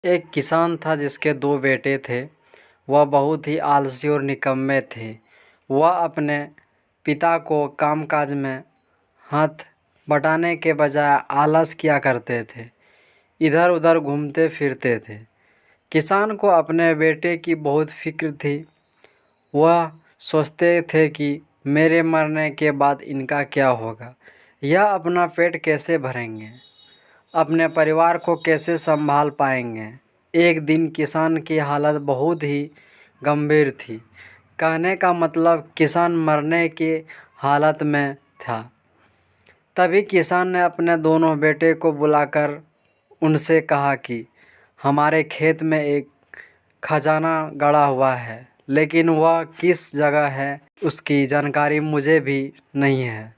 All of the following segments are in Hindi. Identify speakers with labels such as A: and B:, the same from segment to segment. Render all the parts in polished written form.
A: एक किसान था जिसके 2 बेटे थे। वह बहुत ही आलसी और निकम्मे थे। वह अपने पिता को कामकाज में हाथ बटाने के बजाय आलस किया करते थे, इधर उधर घूमते फिरते थे। किसान को अपने बेटे की बहुत फिक्र थी। वह सोचते थे कि मेरे मरने के बाद इनका क्या होगा, यह अपना पेट कैसे भरेंगे, अपने परिवार को कैसे संभाल पाएंगे। एक दिन किसान की हालत बहुत ही गंभीर थी। कहने का मतलब किसान मरने की हालत में था। तभी किसान ने अपने दोनों बेटे को बुलाकर उनसे कहा कि हमारे खेत में एक खजाना गड़ा हुआ है, लेकिन वह किस जगह है उसकी जानकारी मुझे भी नहीं है,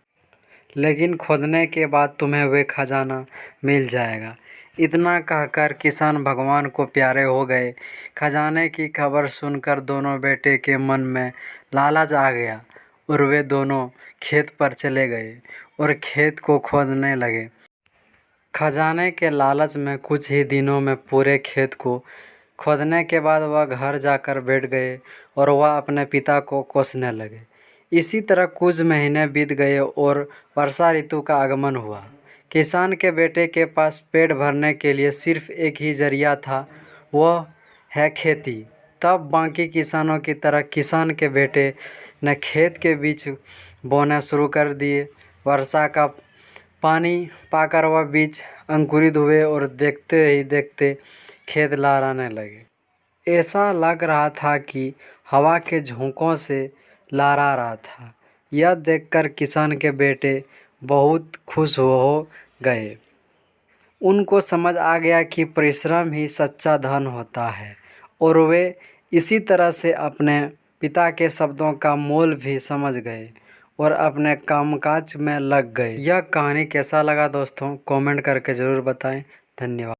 A: लेकिन खोदने के बाद तुम्हें वह खजाना मिल जाएगा। इतना कहकर किसान भगवान को प्यारे हो गए। खजाने की खबर सुनकर दोनों बेटे के मन में लालच आ गया और वे दोनों खेत पर चले गए और खेत को खोदने लगे। खजाने के लालच में कुछ ही दिनों में पूरे खेत को खोदने के बाद वह घर जाकर बैठ गए और वह अपने पिता को कोसने लगे। इसी तरह कुछ महीने बीत गए और वर्षा ऋतु का आगमन हुआ। किसान के बेटे के पास पेट भरने के लिए सिर्फ एक ही जरिया था, वह है खेती। तब बाकी किसानों की तरह किसान के बेटे ने खेत के बीच बोना शुरू कर दिए। वर्षा का पानी पाकर वह बीज अंकुरित हुए और देखते ही देखते खेत लहराने लगे। ऐसा लग रहा था कि हवा के झोंकों से लहरा रहा था। यह देखकर किसान के बेटे बहुत खुश हो गए। उनको समझ आ गया कि परिश्रम ही सच्चा धन होता है और वे इसी तरह से अपने पिता के शब्दों का मोल भी समझ गए और अपने कामकाज में लग गए। यह कहानी कैसा लगा दोस्तों, कमेंट करके ज़रूर बताएं। धन्यवाद।